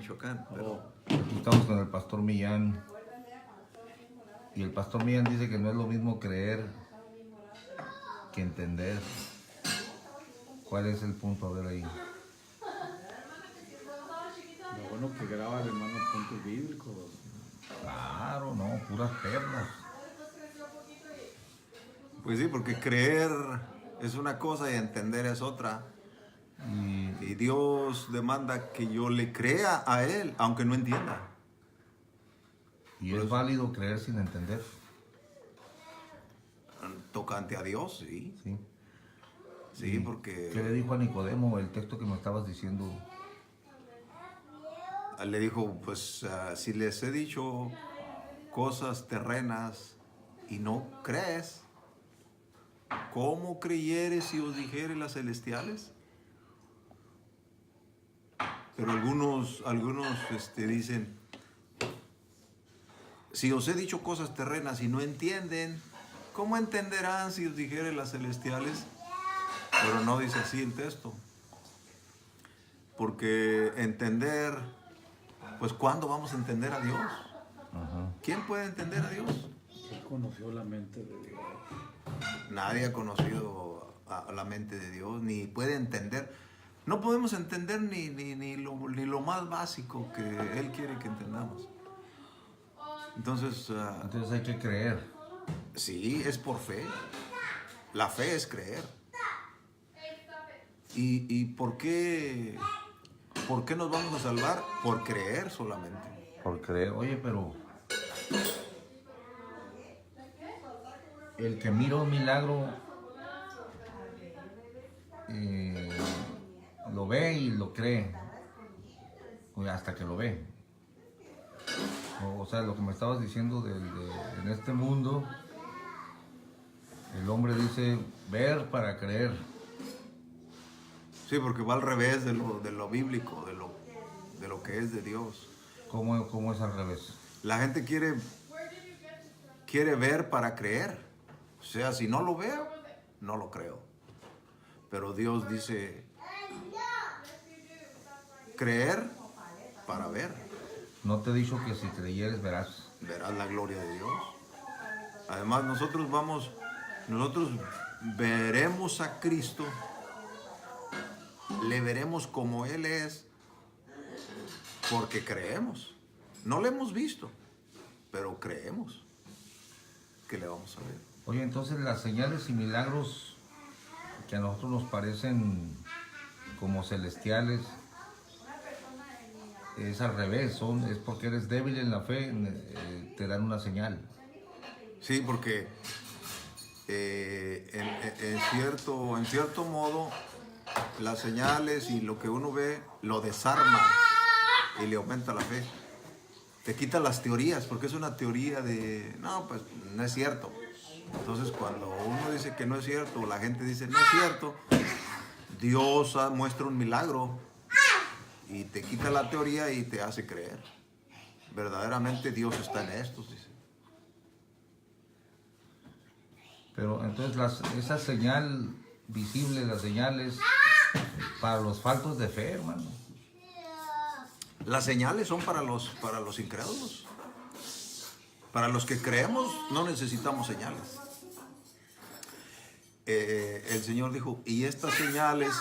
Michoacán. Pero... Estamos con el pastor Millán. Y el pastor Millán dice que no es lo mismo creer que entender. ¿Cuál es el punto? A ver ahí. Lo bueno que graba el hermano puntos bíblicos. Claro, no, puras perlas. Pues sí, porque creer es una cosa y entender es otra. Y Dios demanda que yo le crea a Él, aunque no entienda. Y es válido creer sin entender. Tocante a Dios, sí. Sí. Sí, porque... ¿Qué le dijo a Nicodemo el texto que me estabas diciendo? Le dijo, pues, si les he dicho cosas terrenas y no crees, ¿cómo creyeres si os dijere las celestiales? Pero algunos dicen, si os he dicho cosas terrenas y no entienden, ¿cómo entenderán si os dijere las celestiales? Pero no dice así el texto. Porque entender, pues ¿cuándo vamos a entender a Dios? Ajá. ¿Quién puede entender a Dios? ¿Quién conoció la mente de Dios? Nadie ha conocido a la mente de Dios, ni puede entender. No podemos entender ni lo más básico que Él quiere que entendamos. Entonces hay que creer. Sí, es por fe. La fe es creer. ¿Y por qué nos vamos a salvar? Por creer solamente. Por creer. Oye, pero el que mira un milagro lo ve y lo cree hasta que lo ve. O sea, lo que me estabas diciendo en este mundo, el hombre dice ver para creer. Sí, porque va al revés de lo bíblico, de lo que es de Dios. ¿Cómo es al revés? La gente quiere ver para creer. O sea, si no lo veo, no lo creo. Pero Dios dice, creer para ver. No te he dicho que si creyeres verás. Verás la gloria de Dios. Además, nosotros veremos a Cristo, le veremos como Él es, porque creemos. No le hemos visto, pero creemos que le vamos a ver. Oye, entonces las señales y milagros que a nosotros nos parecen como celestiales, es al revés, es porque eres débil en la fe, te dan una señal. Sí, porque en cierto modo las señales y lo que uno ve lo desarma y le aumenta la fe. Te quita las teorías, porque es una teoría de, no, pues no es cierto. Entonces cuando uno dice que no es cierto, la gente dice no es cierto, Dios muestra un milagro y te quita la teoría y te hace creer. Verdaderamente Dios está en estos, dice. Pero entonces esa señal visible, las señales para los faltos de fe, hermano. Las señales son para los incrédulos. Para los que creemos no necesitamos señales. El Señor dijo, y estas señales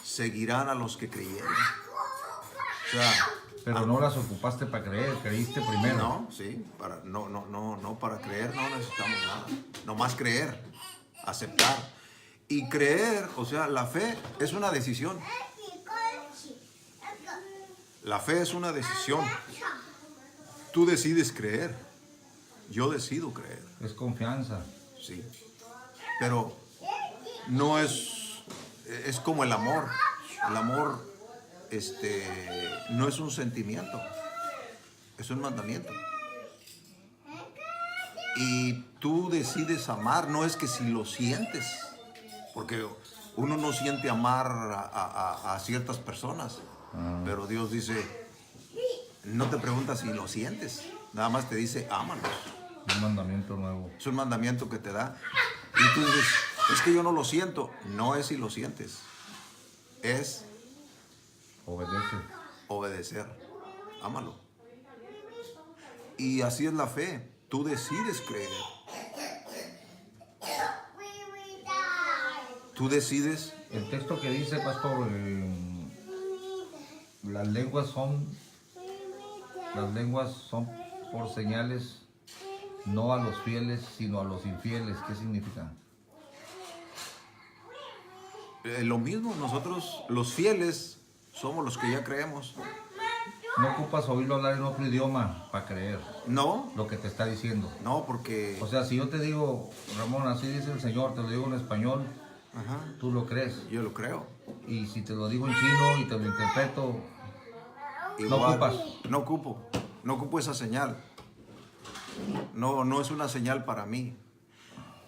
seguirán a los que creyeron. O sea, pero no las ocupaste para creer, creíste primero. No, sí, no para creer no necesitamos nada. Nomás creer, aceptar. Y creer, o sea, la fe es una decisión. La fe es una decisión. Tú decides creer. Yo decido creer. Es confianza. Sí. Pero no es como el amor. El amor no es un sentimiento. Es un mandamiento. Y tú decides amar, no es que si lo sientes. Porque uno no siente amar a ciertas personas. Pero Dios dice, no te pregunta si lo sientes, nada más te dice, ámalos. Un mandamiento nuevo. Es un mandamiento que te da. Y tú dices, es que yo no lo siento. No es si lo sientes, es obedecer. ámalo. Y así es la fe. Tú decides creer. Tú decides. El texto que dice, pastor, las lenguas son por señales, no a los fieles, sino a los infieles. ¿Qué significa? Lo mismo, nosotros los fieles somos los que ya creemos. No ocupas oírlo hablar en otro idioma para creer No, lo que te está diciendo. no, porque... O sea, si yo te digo, Ramón, así dice el Señor, te lo digo en español, Ajá, tú lo crees. yo lo creo. Y si te lo digo en chino y te lo interpreto, Igual, ocupas. no ocupo esa señal. No es una señal para mí.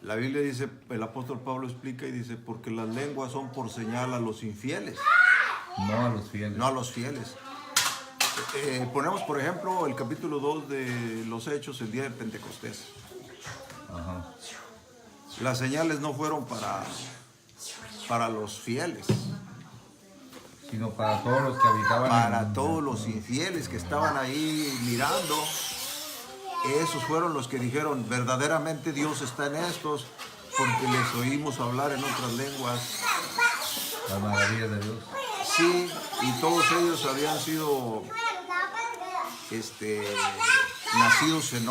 La Biblia dice, el apóstol Pablo explica y dice, porque las lenguas son por señal a los infieles, no a los fieles. no a los fieles. Ponemos, por ejemplo, el capítulo 2 de los Hechos, el día de Pentecostés. Ajá. Las señales no fueron para los fieles, Sino para todos los que habitaban para todos los infieles que estaban ahí mirando. Esos fueron los que dijeron, verdaderamente Dios está en estos, porque les oímos hablar en otras lenguas. las maravillas de Dios. Sí, y todos ellos habían sido nacidos en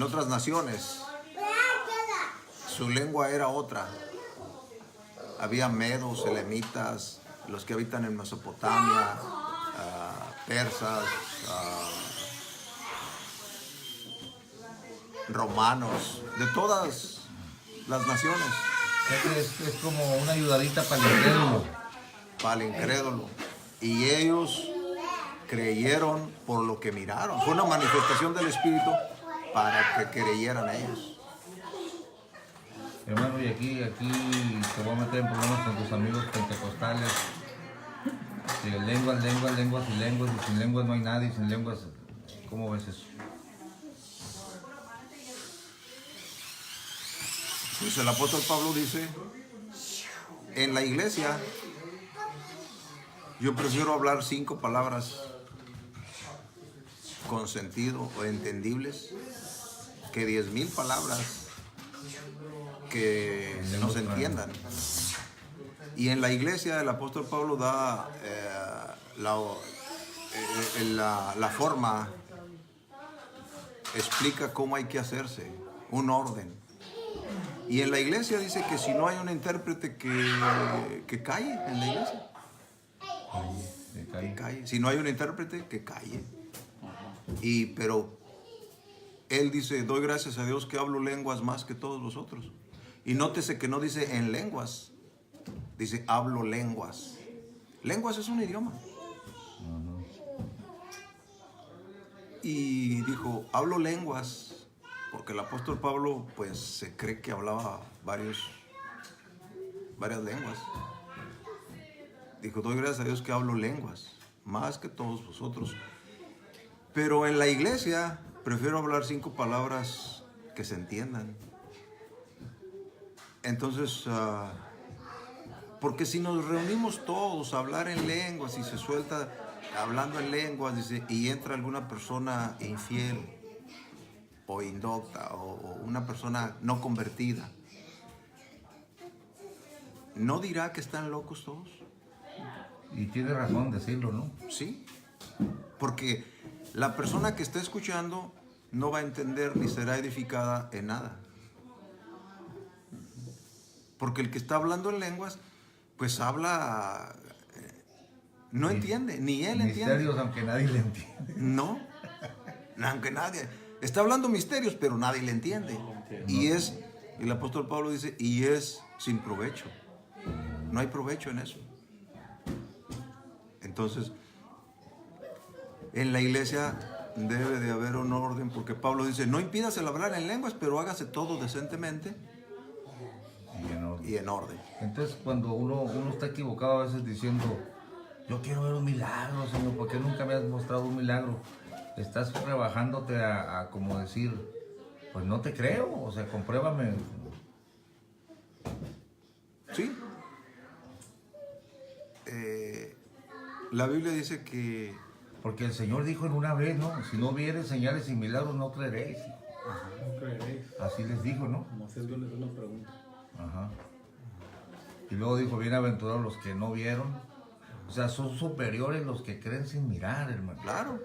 otras naciones. Su lengua era otra. Había medos, elamitas, los que habitan en Mesopotamia, persas, romanos, de todas las naciones, Es como una ayudadita para el incrédulo. para el incrédulo. Y ellos creyeron por lo que miraron. Fue una manifestación del Espíritu para que creyeran ellos. Hermano, y aquí te voy a meter en problemas con tus amigos pentecostales. Lenguas y lenguas, y sin lenguas no hay nadie, sin lenguas, ¿cómo ves eso? Pues el apóstol Pablo dice, en la iglesia yo prefiero hablar 5 palabras con sentido o entendibles que 10,000 palabras que no se entiendan. Y en la iglesia el apóstol Pablo da la forma, explica cómo hay que hacerse, un orden. Y en la iglesia dice que si no hay un intérprete que calle en la iglesia. Que calle. Si no hay un intérprete, que calle. Pero él dice, doy gracias a Dios que hablo lenguas más que todos vosotros. Y nótese que no dice en lenguas, dice hablo lenguas. Lenguas es un idioma. Y dijo, hablo lenguas, porque el apóstol Pablo pues se cree que hablaba varias lenguas. Dijo, doy gracias a Dios que hablo lenguas, más que todos vosotros. Pero en la iglesia prefiero hablar 5 palabras que se entiendan. Entonces, porque si nos reunimos todos a hablar en lenguas y se suelta hablando en lenguas, dice, y entra alguna persona infiel o indocta o una persona no convertida, ¿no dirá que están locos todos? Y tiene razón decirlo, ¿no? Sí, porque la persona que está escuchando no va a entender ni será edificada en nada. Porque el que está hablando en lenguas, pues habla, no entiende, ni él entiende. Misterios, aunque nadie le entiende. No, aunque nadie. Está hablando misterios, pero nadie le entiende. Y el apóstol Pablo dice, y es sin provecho. No hay provecho en eso. Entonces, en la iglesia debe de haber un orden, porque Pablo dice, no impidas el hablar en lenguas, pero hágase todo decentemente y en orden. Entonces, cuando uno está equivocado a veces diciendo, yo quiero ver un milagro, Señor, ¿por qué nunca me has mostrado un milagro? Estás rebajándote a como decir, pues no te creo, o sea, compruébame. Sí. La Biblia dice que Porque el Señor dijo en una vez, ¿no? Si no vieres señales y milagros, no creeréis. No creeréis. Así les dijo, ¿no? Moisés Dios les hizo una pregunta. Ajá. Y luego dijo, bienaventurados los que no vieron. O sea, son superiores los que creen sin mirar, hermano. Claro,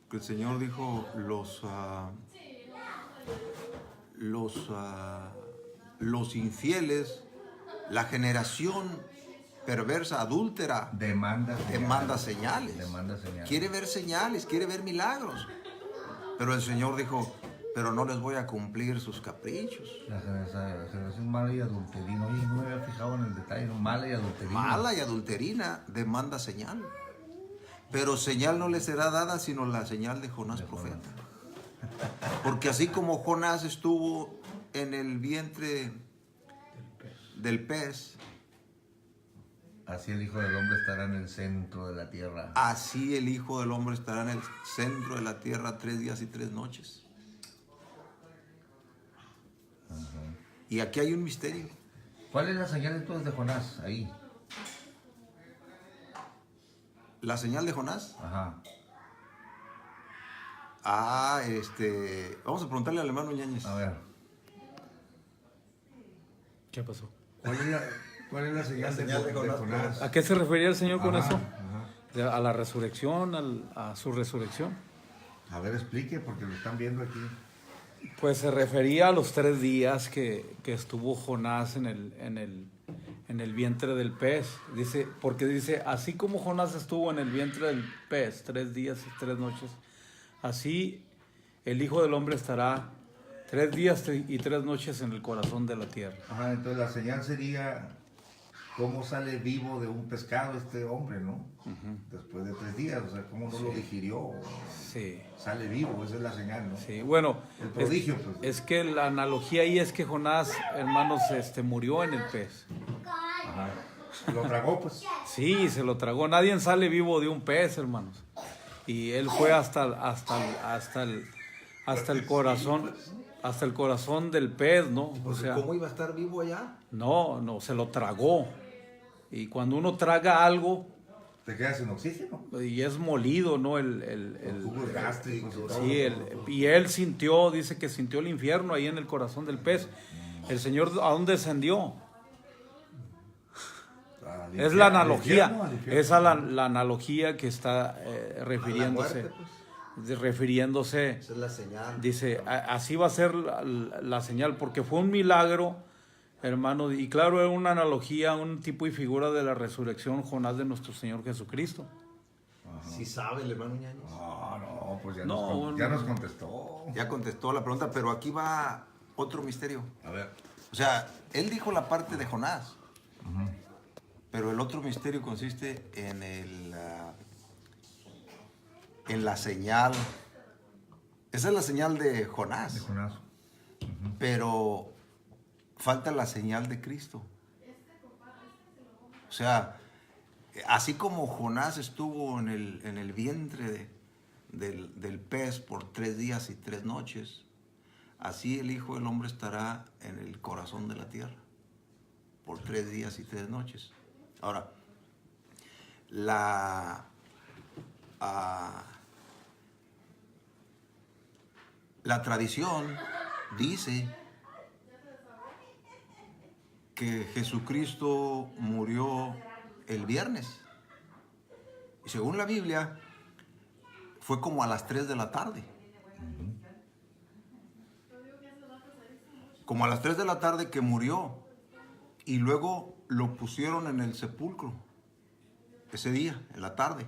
que el Señor dijo, los infieles, la generación perversa, adúltera, demanda señales. Demanda señales. Quiere ver señales, quiere ver milagros. Pero el Señor dijo, pero no les voy a cumplir sus caprichos. La generación mala y adulterina. Oye, no me había fijado en el detalle, ¿no? Mala y adulterina. Mala y adulterina demanda señal. Pero señal no le será dada sino la señal de Jonás profeta. Porque así como Jonás estuvo en el vientre del pez, así el Hijo del Hombre estará en el centro de la tierra. así el Hijo del Hombre estará en el centro de la tierra 3 días y 3 noches. Y aquí hay un misterio. ¿Cuál es la señal entonces de Jonás ahí? La señal de Jonás. Ajá. Vamos a preguntarle al hermano Ñañez. A ver. ¿Qué pasó? ¿Cuál es la señal, de Jonás? ¿A qué se refería el Señor con Ajá, eso? ajá. ¿A la resurrección? ¿A su resurrección? A ver, explique, porque lo están viendo aquí. Pues se refería a los 3 días que estuvo Jonás en el vientre del pez. Porque dice, así como Jonás estuvo en el vientre del pez 3 días y 3 noches, así el Hijo del Hombre estará 3 días y 3 noches en el corazón de la tierra. Ajá, entonces la señal sería cómo sale vivo de un pescado este hombre, ¿no? Después de 3 días, o sea, cómo no lo digirió. Sí. Sale vivo, esa es la señal, ¿no? Sí, bueno, El prodigio, pues. es que la analogía ahí es que Jonás, hermanos, murió en el pez. Ajá. Lo tragó, pues. Sí, se lo tragó. Nadie sale vivo de un pez, hermanos. Y él fue hasta el corazón del pez, ¿no? O sea, ¿cómo iba a estar vivo allá? no, se lo tragó. Y cuando uno traga algo Te quedas sin oxígeno. y es molido, ¿no? Los jugos gástricos y todo. Sí, y él dice que sintió el infierno ahí en el corazón del pez. El Señor, ¿a dónde descendió? Es la analogía, al infierno. esa es la analogía que está refiriéndose. Refiriéndose, Esa es la señal. dice, así va a ser la señal, porque fue un milagro, hermano, y claro, era una analogía, un tipo y figura de la resurrección Jonás de nuestro Señor Jesucristo. Sí sabe el hermano Ñañez. No, pues ya, No, ya nos contestó. Ya contestó la pregunta, pero aquí va otro misterio. A ver. O sea, él dijo la parte de Jonás, pero el otro misterio consiste en la señal. Esa es la señal de Jonás, De Jonás. pero falta la señal de Cristo. O sea, así como Jonás estuvo en el vientre del pez por 3 días y 3 noches, así el Hijo del Hombre estará en el corazón de la tierra por 3 días y 3 noches. Ahora, la tradición dice que Jesucristo murió el viernes. Y según la Biblia, fue como a las 3 de la tarde. Como a las 3 de la tarde que murió. Y luego lo pusieron en el sepulcro. Ese día, en la tarde.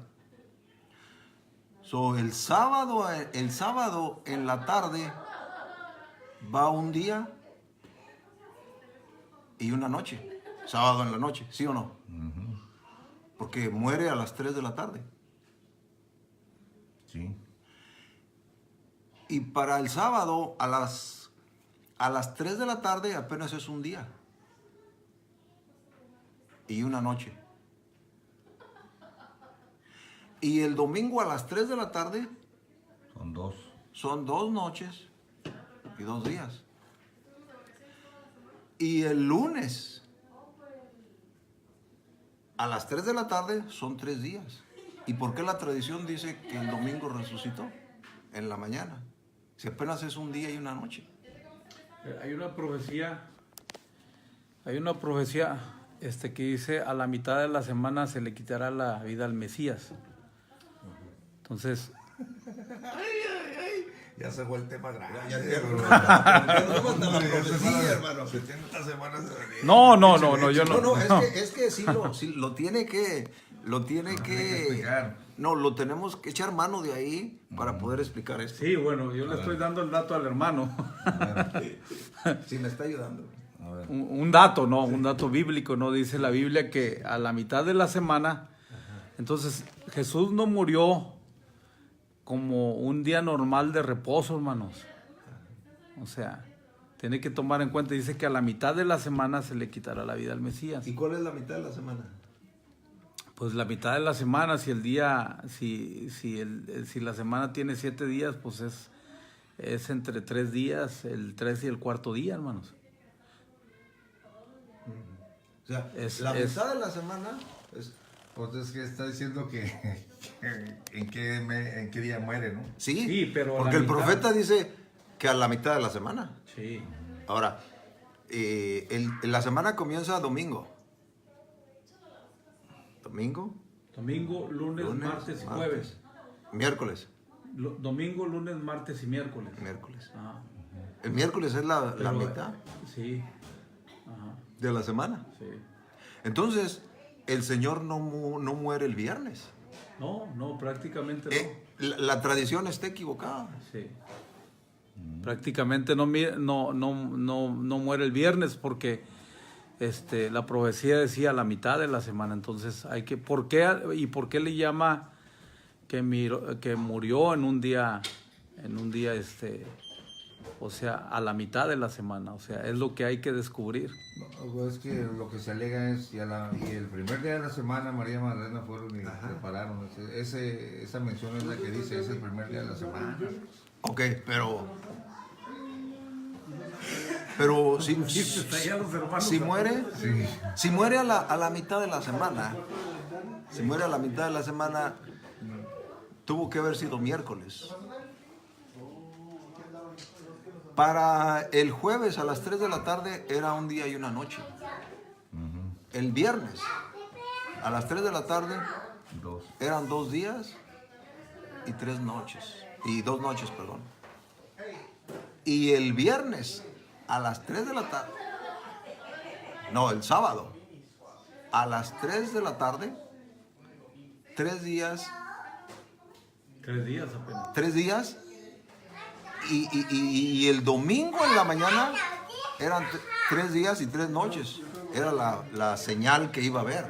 El sábado en la tarde va un día y una noche. Sábado en la noche, ¿sí o no? Porque muere a las 3 de la tarde. Sí. Y para el sábado a las 3 de la tarde apenas es un día y una noche. Y el domingo a las 3 de la tarde son 2 noches y 2 días. Y el lunes a las 3 de la tarde son 3 días ¿Y por qué la tradición dice que el domingo resucitó en la mañana? Si apenas es un día y una noche. Hay una profecía que dice a la mitad de la semana se le quitará la vida al Mesías. Entonces, Ya se fue el tema grande. no, yo no. No, es que sí lo tiene que explicar. no, lo tenemos que echar mano de ahí para poder explicar esto. Sí, bueno, yo le estoy dando el dato al hermano. Sí, me está ayudando. A ver. Un dato, ¿no? Un dato bíblico, ¿no? Dice la Biblia que a la mitad de la semana, entonces Jesús no murió como un día normal de reposo, hermanos. O sea, tiene que tomar en cuenta, dice que a la mitad de la semana se le quitará la vida al Mesías. ¿Y cuál es la mitad de la semana? Pues la mitad de la semana, si la semana tiene 7 días, pues es entre 3 días, el 3 y el cuarto día, hermanos. O sea, mitad de la semana es... Pues es que está diciendo que en qué día muere, ¿no? Sí, pero porque el profeta dice que a la mitad de la semana. Sí. Ahora, la semana comienza domingo. ¿Domingo? Domingo, lunes, martes y jueves. Miércoles. Domingo, lunes, martes y miércoles. Miércoles. Ajá. El miércoles es la Pero, mitad Sí. Ajá. de la semana. Sí. Entonces, el Señor no muere el viernes. No, prácticamente no. La tradición está equivocada. Sí. Prácticamente no muere el viernes porque la profecía decía la mitad de la semana. Entonces ¿por qué le llama que murió en un día o sea, a la mitad de la semana? O sea, es lo que hay que descubrir. No, es que lo que se alega es, y el primer día de la semana María Magdalena fueron y prepararon. Esa mención es la que dice, es el primer día de la semana. Ok, pero si muere, si muere a la mitad de la semana, tuvo que haber sido miércoles. Para el jueves a las 3 de la tarde era un día y una noche. El viernes a las 3 de la tarde eran 2 días y 3 noches. Y 2 noches, perdón. Y el viernes a las 3 de la tarde, no, el sábado a las 3 de la tarde, 3 días. 3 días apenas. 3 días. Y el domingo en la mañana eran 3 días y 3 noches. Era la señal que iba a haber.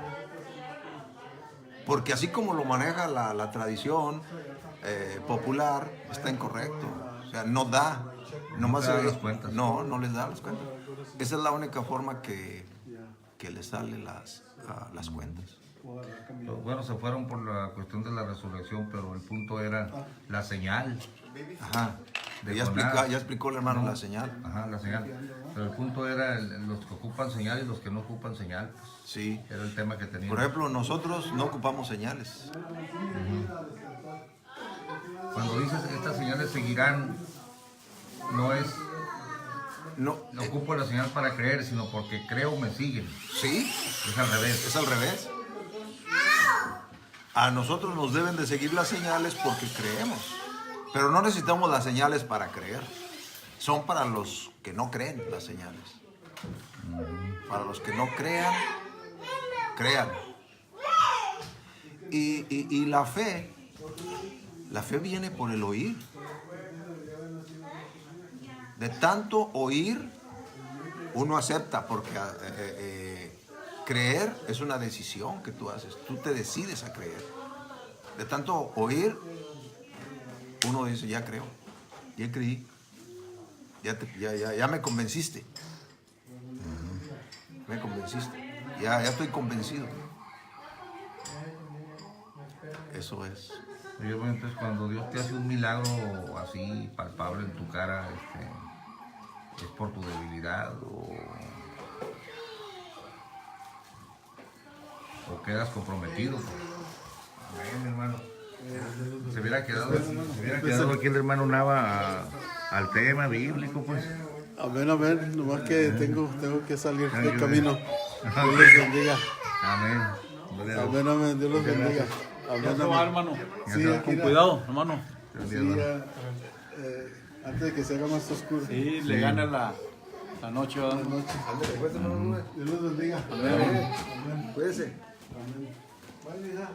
Porque así como lo maneja la tradición popular, está incorrecto. O sea, no da. Nomás da las cuentas. No les da las cuentas. Esa es la única forma que les sale las cuentas. Bueno, se fueron por la cuestión de la resurrección, pero el punto era la señal. Ajá. Ya explicó el hermano la señal. Ajá, la señal. Pero el punto era los que ocupan señal y los que no ocupan señal. Pues, sí. Era el tema que teníamos. Por ejemplo, nosotros no ocupamos señales. Cuando dices estas señales seguirán, no ocupo la señal para creer, sino porque creo me siguen. Sí. Es al revés. Es al revés. A nosotros nos deben de seguir las señales porque creemos. Pero no necesitamos las señales para creer. Son para los que no creen las señales. Para los que no crean, crean. Y la fe viene por el oír. De tanto oír, uno acepta, porque creer es una decisión que tú haces. Tú te decides a creer. De tanto oír, uno dice, ya creo, ya creí, ya me convenciste. Me convenciste. Ya estoy convencido. Eso es. Oye, bueno, entonces cuando Dios te hace un milagro así palpable en tu cara, es por tu debilidad o quedas comprometido. Amén, hermano. Se hubiera quedado aquí el hermano Nava al tema bíblico, pues. Amén, amén. Nomás que tengo que salir del camino. Dios Amén. los bendiga. Amén. Amén, amén. Dios los bendiga. Amén, Ya se va, amén. hermano. Sí, aquí Con cuidado, hermano. Sí, antes de que se haga más oscuro. Sí, le gana la noche, ¿verdad? Buenas noches. Dios los bendiga. Amén. Cuídese. Amén. Bye, hija.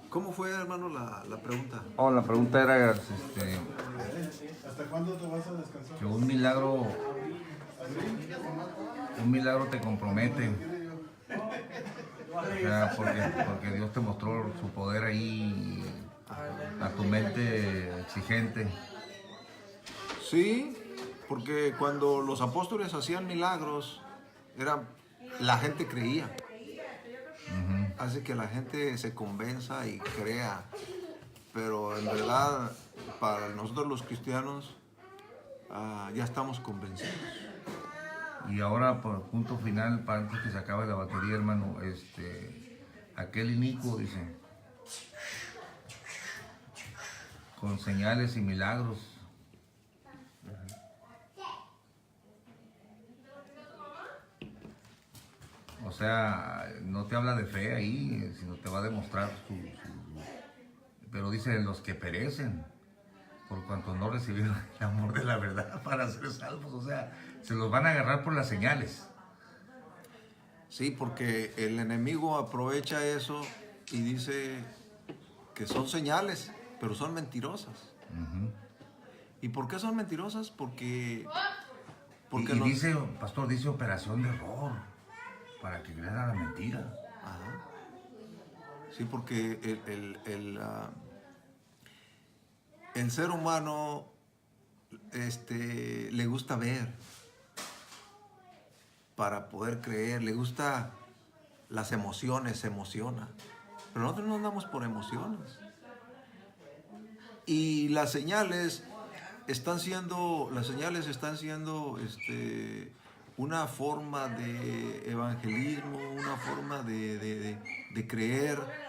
¿Cómo fue, hermano, la pregunta? Oh, la pregunta era ¿Hasta cuándo te vas a descansar? que un milagro te compromete. O sea, porque Dios te mostró su poder ahí a tu mente exigente. Sí, porque cuando los apóstoles hacían milagros, la gente creía. Hace que la gente se convenza y crea. Pero en verdad, para nosotros los cristianos, ya estamos convencidos. Y ahora, por punto final, para antes que se acabe la batería, hermano, aquel inicuo, dice, con señales y milagros. O sea, no te habla de fe ahí, sino te va a demostrar pero dice, los que perecen, por cuanto no recibieron el amor de la verdad para ser salvos. O sea, se los van a agarrar por las señales. Sí, porque el enemigo aprovecha eso y dice que son señales, pero son mentirosas. ¿Y por qué son mentirosas? Porque Y dice, pastor, dice operación de error, para que crean a la mentira. Ajá. Sí, porque el ser humano le gusta ver para poder creer, le gusta las emociones, se emociona. Pero nosotros no andamos por emociones. Y las señales están siendo una forma de evangelismo, una forma de creer